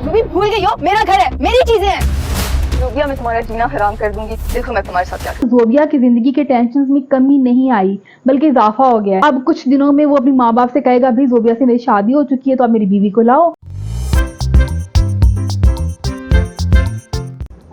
तुम भी भूल गई हो, मेरा घर है, मेरी चीजें हैं। ज़ोबिया, मैं तुम्हारा जीना हराम कर दूंगी। देखो मैं तुम्हारे साथ क्या करूं। ज़ोबिया की जिंदगी के टेंशन में कमी नहीं आई बल्कि इजाफा हो गया है। अब कुछ दिनों में वो अपनी माँ बाप से कहेगा भाई ज़ोबिया से मेरी शादी हो चुकी है तो आप मेरी बीवी को लाओ।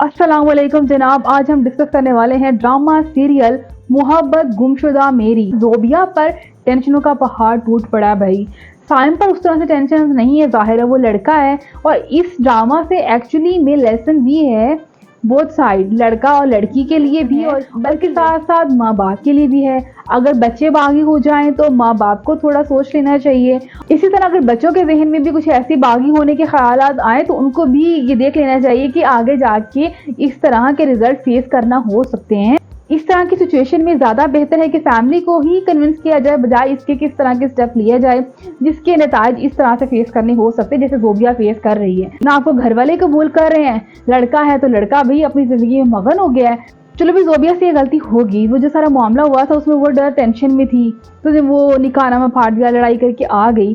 अस्सलाम वालेकुम जनाब, आज हम डिस्कस करने वाले हैं ड्रामा सीरियल मोहब्बत गुमशुदा मेरी। ज़ोबिया पर टेंशनों का पहाड़ टूट पड़ा भाई। साइम पर उस तरह से टेंशन नहीं है, जाहिर है वो लड़का है। और इस ड्रामा से एक्चुअली में लेसन भी है बोथ साइड, लड़का और लड़की के लिए भी और बल्कि साथ साथ माँ बाप के लिए भी है। अगर बच्चे बागी हो जाएं तो माँ बाप को थोड़ा सोच लेना चाहिए। इसी तरह अगर बच्चों के जहन में भी कुछ ऐसी बागी होने के ख्यालात आए तो उनको भी ये देख लेना चाहिए कि आगे जाके इस तरह के रिजल्ट फेस करना हो सकते हैं। इस तरह की सिचुएशन में ज़्यादा बेहतर है कि फैमिली को ही कन्विंस किया जाए बजाय इसके किस तरह के स्टेप लिया जाए जिसके नताज इस तरह से फेस करने हो सकते हैं जैसे ज़ोबिया फेस कर रही है। ना आपको घर वाले कबूल कर रहे हैं, लड़का है तो लड़का भी अपनी ज़िंदगी में मगन हो गया है। चलो भी ज़ोबिया से ये गलती होगी, वो जो सारा मामला हुआ था उसमें वो डर टेंशन में थी तो जब वो निकाहनामा फाड़ दिया, लड़ाई करके आ गई,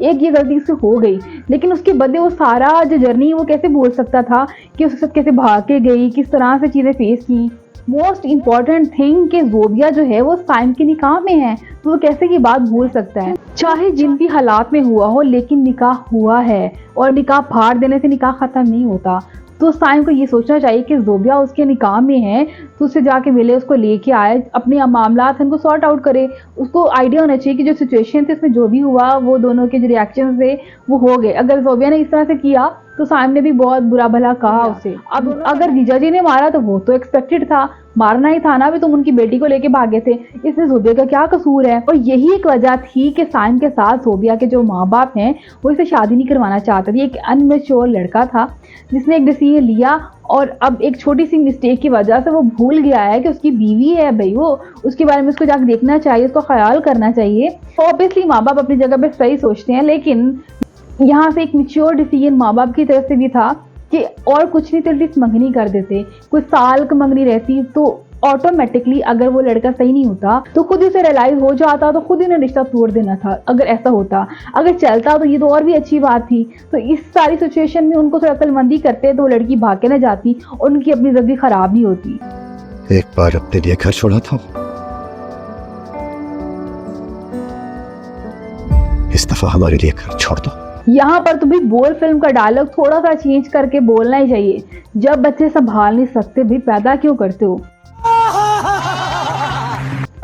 एक ये गलती उससे हो गई। लेकिन उसके बदले वो सारा जो जर्नी वो कैसे बोल सकता था कि उसके साथ कैसे भाग के गई, किस तरह से चीज़ें फेस की। मोस्ट इम्पॉर्टेंट थिंग कि ज़ोबिया जो है वो साइम के निकाह में है तो वो कैसे ये बात भूल सकता है। चाहे जिन भी हालात में हुआ हो लेकिन निकाह हुआ है और निकाह फाड़ देने से निकाह ख़त्म नहीं होता। तो साइम को ये सोचना चाहिए कि ज़ोबिया उसके निकाह में है तो उससे जाके मिले, उसको लेके आए, अपने मामलात उनको सॉर्ट आउट करे। उसको आइडिया होना चाहिए कि जो सिचुएशन थी उसमें जो भी हुआ वो दोनों के जो रिएक्शन थे वो हो गए। अगर ज़ोबिया ने इस तरह से किया तो साइम ने भी बहुत बुरा भला कहा उसे। अब अगर जीजा जी ने मारा तो वो तो एक्सपेक्टेड था, मारना ही था ना, भी तुम उनकी बेटी को लेके भागे थे, इसमें ज़ोबिया का क्या कसूर है। और यही एक वजह थी कि साइम के साथ ज़ोबिया के जो माँ बाप हैं वो इसे शादी नहीं करवाना चाहते थे। एक अनमेच्योर लड़का था जिसने एक डिसीजन लिया और अब एक छोटी सी मिस्टेक की वजह से वो भूल गया है कि उसकी बीवी है भाई, वो उसके बारे में उसको जाकर देखना चाहिए, उसको ख्याल करना चाहिए। ऑब्वियसली माँ बाप अपनी जगह पे सही सोचते हैं लेकिन यहाँ से एक मैच्योर डिसीजन माँ बाप की तरफ से भी था कि और कुछ नहीं तो एटलीस्ट मंगनी कर देते। कोई साल की मंगनी रहती तो ऑटोमेटिकली अगर वो लड़का सही नहीं होता तो खुद ही उसे रियलाइज हो जाता तो खुद ही ने रिश्ता तोड़ देना था। अगर ऐसा होता, अगर चलता तो ये तो और भी अच्छी बात थी। तो इस सारी सिचुएशन में उनको थोड़ा अक्लमंदी करते तो लड़की भाग के न जाती और उनकी अपनी जिंदगी खराब नहीं होती। एक बार अपने लिए घर छोड़ा था, इस दफा हमारे लिए घर छोड़ दो। यहाँ पर तो भी बोल फिल्म का डायलॉग थोड़ा सा चेंज करके बोलना ही चाहिए। जब बच्चे संभाल नहीं सकते भी पैदा क्यों करते हो।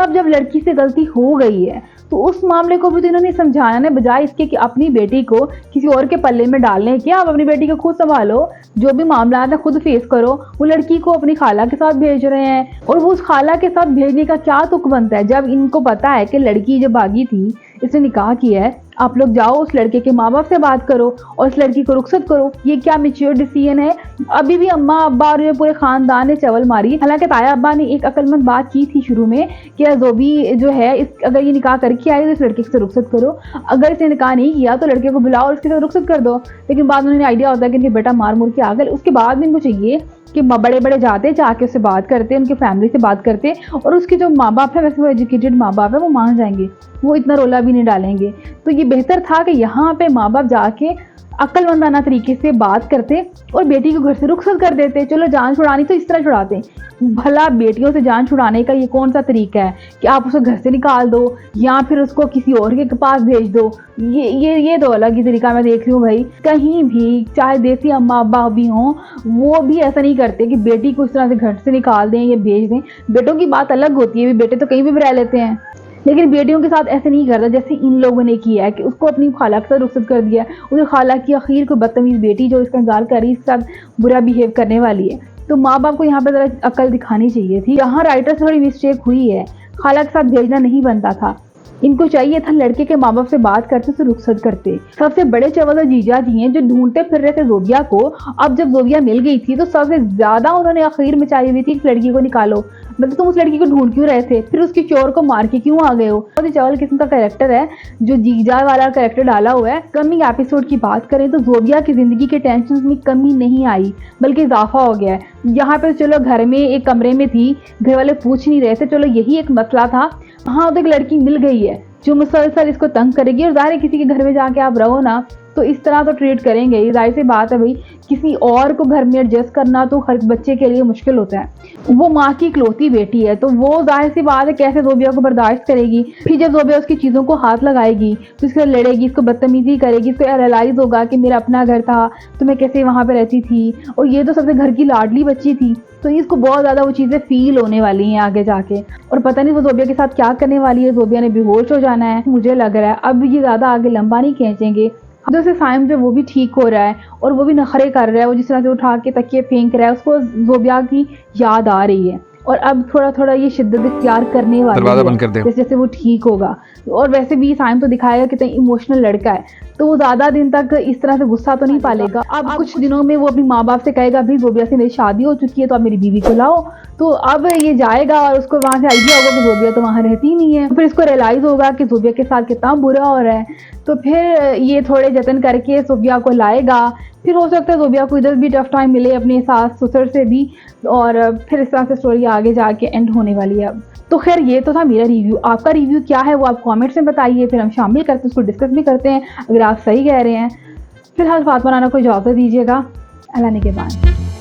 अब जब लड़की से गलती हो गई है तो उस मामले को भी तो इन्होंने समझाना है बजाय इसके कि अपनी बेटी को किसी और के पल्ले में डालने के। आप अपनी बेटी को खुद संभालो, जो भी मामला है खुद फेस करो। वो लड़की को अपनी खाला के साथ भेज रहे हैं और वो उस खाला के साथ भेजने का क्या तुक बनता है जब इनको पता है कि लड़की जो भागी थी इसने निकाह किया है। आप लोग जाओ उस लड़के के माँ बाप से बात करो और उस लड़की को रुखसत करो। ये क्या मैच्योर डिसीजन है। अभी भी अम्मा अब्बा और पूरे खानदान ने चवल मारी। हालांकि ताया अब्बा ने एक अक्लमंद बात की थी शुरू में कि ज़ोबी जो है अगर ये निकाह करके आई तो इस लड़के से रुखसत करो, अगर इसने निकाह नहीं किया तो लड़के को बुलाओ और उसके साथ रुखसत कर दो। लेकिन बाद में उन्हें आइडिया होता है कि इनके बेटा मार मुर के आ गए। उसके बाद भी इनको चाहिए कि बड़े बड़े जाते जाके उससे बात करते, उनकी फैमिली से बात करते और उसके जो माँ बाप है वैसे वो एजुकेटेड माँ बाप है, वो मान जाएंगे, वो इतना रोला भी नहीं डालेंगे। तो ये बेहतर था कि यहाँ पे माँ बाप जाके अक्लमंदाना तरीके से बात करते और बेटी को घर से रुखसत कर देते। चलो जान छुड़ानी तो इस तरह छुड़ाते। भला बेटियों से जान छुड़ाने का ये कौन सा तरीका है कि आप उसे घर से निकाल दो या फिर उसको किसी और के पास भेज दो। ये तो अलग ही तरीका मैं देख रही हूँ भाई। कहीं भी चाहे देसी अम्मा अब्बा भी हों वो भी ऐसा नहीं करते कि बेटी को इस तरह से घर से निकाल दें या भेज दें। बेटों की बात अलग होती है, बेटे तो कहीं भी रह लेते हैं, लेकिन बेटियों के साथ ऐसे नहीं करता जैसे इन लोगों ने किया है कि उसको अपनी खाला के साथ रुखसत कर दिया। उसकी खाला की आखिर को बदतमीज बेटी जो इसका इंतजार कर रही है इसके साथ बुरा बिहेव करने वाली है। तो माँ बाप को यहाँ पे जरा अकल दिखानी चाहिए थी। यहाँ राइटर से थोड़ी मिस्टेक हुई है, खाला के साथ भेजना नहीं बनता था। इनको चाहिए था लड़के के माँ बाप से बात करते तो रुखसत करते। सबसे बड़े चवल तो जीजा जी हैं जो ढूंढते फिर रहे थे ज़ोबिया को। अब जब ज़ोबिया मिल गई थी तो सबसे ज्यादा उन्होंने आखिर में चाहिए हुई थी इस लड़की को निकालो। मतलब तुम उस लड़की को ढूंढ क्यों रहे थे, फिर उसके चोर को मार के क्यों आ गए हो। बहुत ही चवल किस्म का कैरेक्टर है जो जीजा वाला कैरेक्टर डाला हुआ है। कमिंग एपिसोड की बात करें तो ज़ोबिया की जिंदगी के टेंशन में कमी नहीं आई बल्कि इजाफा हो गया है। यहाँ पे चलो घर में एक कमरे में थी, घर वाले पूछ नहीं रहे थे, चलो यही एक मसला था। हाँ तो एक लड़की मिल गई है जो मुसलसल इसको तंग करेगी और ज़ाहिर किसी के घर में जाके आप रहो ना तो इस तरह तो ट्रीट करेंगे ही। जाहिर सी बात है भाई, किसी और को घर में एडजस्ट करना तो हर बच्चे के लिए मुश्किल होता है। वो माँ की इकलौती बेटी है, तो वो जाहिर सी बात है कैसे ज़ोबिया को बर्दाश्त करेगी। फिर जब ज़ोबिया उसकी चीज़ों को हाथ लगाएगी तो इससे लड़ेगी, इसको बदतमीजी करेगी, इसको रियलाइज़ होगा कि मेरा अपना घर था तो मैं कैसे वहाँ पर रहती थी और ये तो सबसे घर की लाडली बच्ची थी। तो इसको बहुत ज़्यादा वो चीज़ें फील होने वाली हैं आगे जाके, और पता नहीं वो ज़ोबिया के साथ क्या करने वाली है। ज़ोबिया ने बेहोश हो जाना है मुझे लग रहा है। अब ये ज़्यादा आगे लंबा नहीं खींचेंगे। जैसे साइम जो वो भी ठीक हो रहा है और वो भी नखरे कर रहा है, वो जिस तरह से उठा के तकिए फेंक रहा है, उसको ज़ोबिया की याद आ रही है और अब थोड़ा थोड़ा ये शिद्दत इख्तियार करने वाली है जैसे जैसे वो ठीक होगा। और वैसे भी साइम तो दिखाएगा कितना इमोशनल लड़का है, तो वो ज़्यादा दिन तक इस तरह से गुस्सा तो नहीं पालेगा। अब कुछ दिनों में वो अपनी माँ बाप से कहेगा भाई ज़ोबिया से मेरी शादी हो चुकी है तो अब मेरी बीवी को लाओ। तो अब ये जाएगा और उसको वहाँ से आइडिया होगा कि ज़ोबिया तो वहाँ रहती नहीं है। फिर इसको रियलाइज़ होगा कि ज़ोबिया के साथ कितना बुरा हो रहा है, तो फिर ये थोड़े जतन करके ज़ोबिया को लाएगा। फिर हो सकता है ज़ोबिया को इधर भी टफ टाइम मिले अपने सास ससुर से भी, और फिर इस तरह से स्टोरी आगे जाके एंड होने वाली है। तो खैर ये तो था मेरा रिव्यू। आपका रिव्यू क्या है वो आप कमेंट्स में बताइए, फिर हम शामिल करते हैं, उसको डिस्कस भी करते हैं अगर आप सही कह रहे हैं। फिलहाल फातिमा राना को इजाज़त दीजिएगा। अल्लाह ने के बाद।